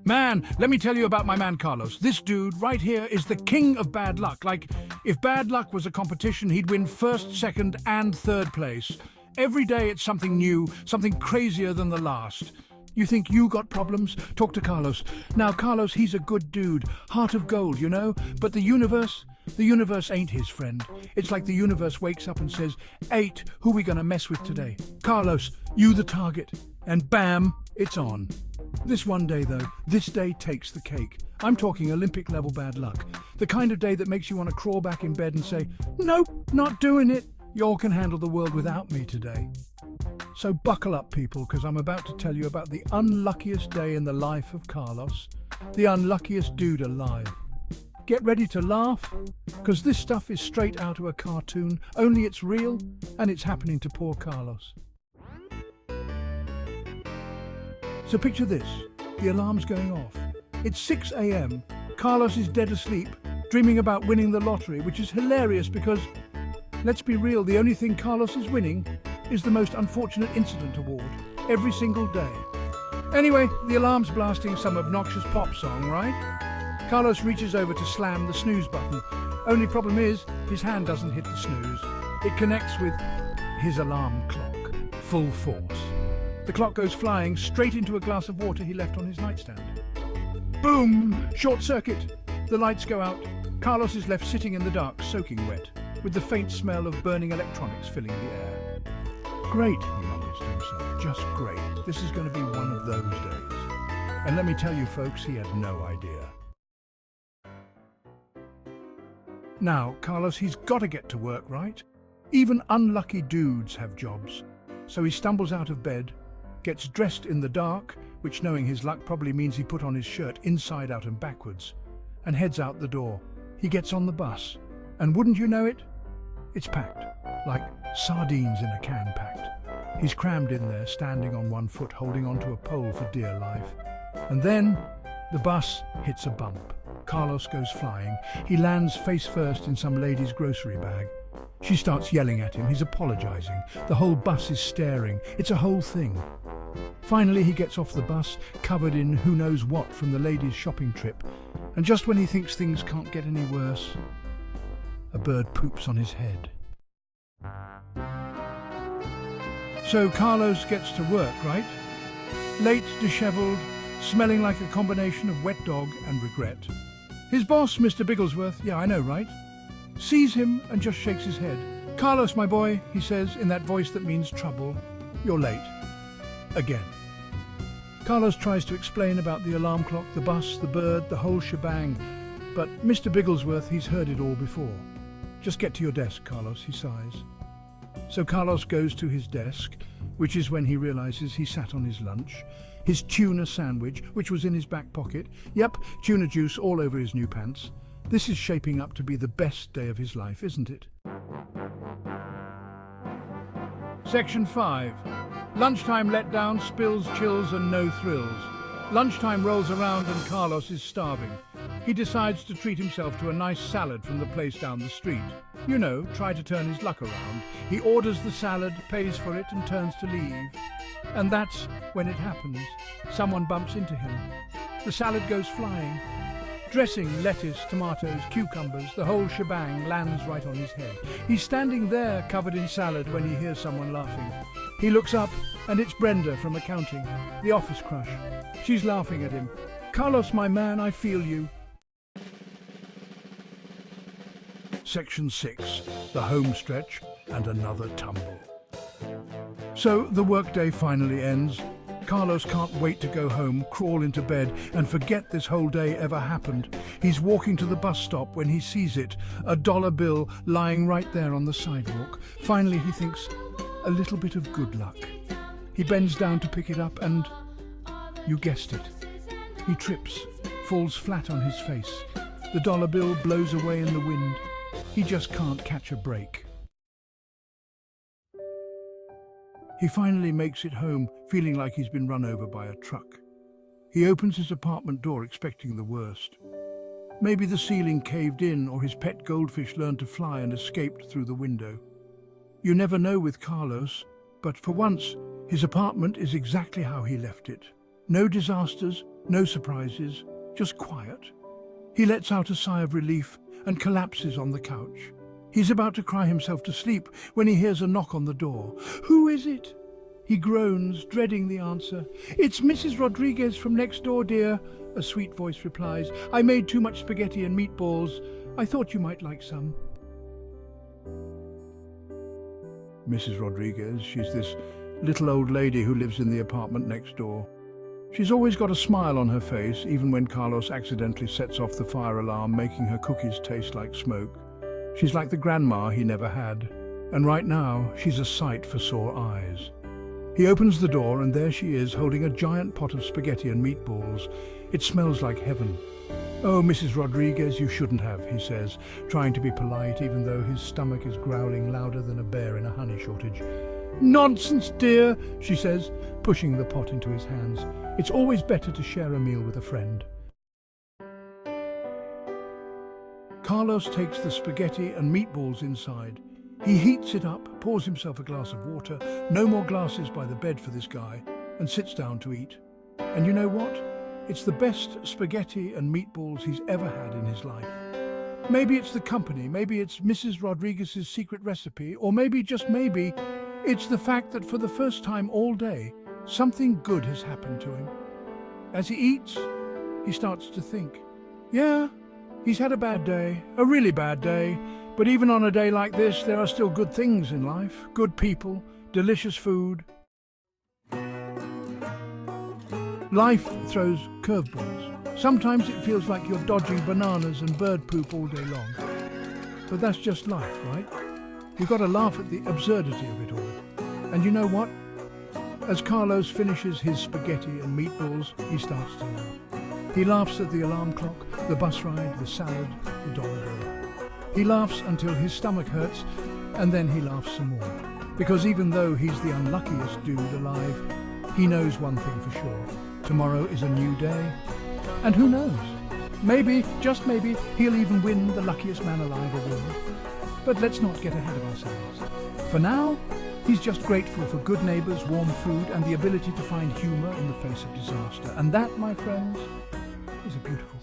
Man, let me tell you about my man Carlos. This dude right here is the king of bad luck. Like, if bad luck was a competition, he'd win first, second, and third place. Every day it's something new, something crazier than the last. You think you got problems? Talk to Carlos. Now, Carlos, he's a good dude. Heart of gold, you know? But the universe ain't his friend. It's like the universe wakes up and says, 8, who we gonna mess with today? Carlos, you the target. And bam, it's on. This one day, though, this day takes the cake. I'm talking Olympic-level bad luck. The kind of day that makes you want to crawl back in bed and say, nope, not doing it. Y'all can handle the world without me today. So buckle up, people, because I'm about to tell you about the unluckiest day in the life of Carlos, the unluckiest dude alive. Get ready to laugh, because this stuff is straight out of a cartoon, only it's real, and it's happening to poor Carlos. So picture this, the alarm's going off. It's 6 a.m, Carlos is dead asleep, dreaming about winning the lottery, which is hilarious because, let's be real, the only thing Carlos is winning is the most unfortunate incident award, every single day. Anyway, the alarm's blasting some obnoxious pop song, right? Carlos reaches over to slam the snooze button. Only problem is, his hand doesn't hit the snooze. It connects with his alarm clock, full force. The clock goes flying straight into a glass of water he left on his nightstand. Boom! Short circuit. The lights go out. Carlos is left sitting in the dark, soaking wet, with the faint smell of burning electronics filling the air. Great, he mumbles to himself, just great. This is going to be one of those days. And let me tell you folks, he had no idea. Now, Carlos, he's got to get to work, right? Even unlucky dudes have jobs. So he stumbles out of bed, gets dressed in the dark, which knowing his luck probably means he put on his shirt inside out and backwards, and heads out the door. He gets on the bus, and wouldn't you know it? It's packed, like sardines in a can packed. He's crammed in there, standing on one foot, holding onto a pole for dear life. And then the bus hits a bump. Carlos goes flying. He lands face first in some lady's grocery bag. She starts yelling at him. He's apologizing. The whole bus is staring. It's a whole thing. Finally, he gets off the bus, covered in who knows what from the lady's shopping trip. And just when he thinks things can't get any worse, a bird poops on his head. So Carlos gets to work, right? Late, disheveled, smelling like a combination of wet dog and regret. His boss, Mr. Bigglesworth, yeah, I know, right? Sees him and just shakes his head. Carlos, my boy, he says in that voice that means trouble, you're late. Again. Carlos tries to explain about the alarm clock, the bus, the bird, the whole shebang. But Mr. Bigglesworth, he's heard it all before. Just get to your desk, Carlos, he sighs. So Carlos goes to his desk, which is when he realizes he sat on his lunch, his tuna sandwich, which was in his back pocket. Yep, tuna juice all over his new pants. This is shaping up to be the best day of his life, isn't it? Section 5. Lunchtime letdown, spills, chills and no thrills. Lunchtime rolls around and Carlos is starving. He decides to treat himself to a nice salad from the place down the street. You know, try to turn his luck around. He orders the salad, pays for it and turns to leave. And that's when it happens. Someone bumps into him. The salad goes flying. Dressing, lettuce, tomatoes, cucumbers, the whole shebang lands right on his head. He's standing there covered in salad when he hears someone laughing. He looks up and it's Brenda from accounting, the office crush. She's laughing at him. Carlos, my man, I feel you. Section 6, the home stretch and another tumble. So the workday finally ends. Carlos can't wait to go home, crawl into bed and forget this whole day ever happened. He's walking to the bus stop when he sees it, a dollar bill lying right there on the sidewalk. Finally he thinks, a little bit of good luck. He bends down to pick it up and, you guessed it, he trips, falls flat on his face. The dollar bill blows away in the wind. He just can't catch a break. He finally makes it home, feeling like he's been run over by a truck. He opens his apartment door expecting the worst. Maybe the ceiling caved in or his pet goldfish learned to fly and escaped through the window. You never know with Carlos, but for once, his apartment is exactly how he left it. No disasters, no surprises, just quiet. He lets out a sigh of relief and collapses on the couch. He's about to cry himself to sleep when he hears a knock on the door. "Who is it?" He groans, dreading the answer. "It's Mrs. Rodriguez from next door, dear," a sweet voice replies. "I made too much spaghetti and meatballs. I thought you might like some." Mrs. Rodriguez, she's this little old lady who lives in the apartment next door. She's always got a smile on her face, even when Carlos accidentally sets off the fire alarm, making her cookies taste like smoke. She's like the grandma he never had, and right now she's a sight for sore eyes. He opens the door and there she is, holding a giant pot of spaghetti and meatballs. It smells like heaven. "Oh, Mrs. Rodriguez, you shouldn't have," he says, trying to be polite even though his stomach is growling louder than a bear in a honey shortage. "Nonsense, dear," she says, pushing the pot into his hands. "It's always better to share a meal with a friend." Carlos takes the spaghetti and meatballs inside. He heats it up, pours himself a glass of water, no more glasses by the bed for this guy, and sits down to eat. And you know what? It's the best spaghetti and meatballs he's ever had in his life. Maybe it's the company, maybe it's Mrs. Rodriguez's secret recipe, or maybe, just maybe, it's the fact that for the first time all day, something good has happened to him. As he eats, he starts to think. Yeah, he's had a bad day, a really bad day, but even on a day like this, there are still good things in life, good people, delicious food. Life throws curveballs. Sometimes it feels like you're dodging bananas and bird poop all day long. But that's just life, right? You've got to laugh at the absurdity of it all. And you know what? As Carlos finishes his spaghetti and meatballs, he starts to laugh. He laughs at the alarm clock, the bus ride, the salad, the dollar bill. He laughs until his stomach hurts, and then he laughs some more. Because even though he's the unluckiest dude alive, he knows one thing for sure. Tomorrow is a new day. And who knows? Maybe, just maybe, he'll even win the Luckiest Man Alive award. But let's not get ahead of ourselves. For now, he's just grateful for good neighbours, warm food, and the ability to find humour in the face of disaster. And that, my friends, is a beautiful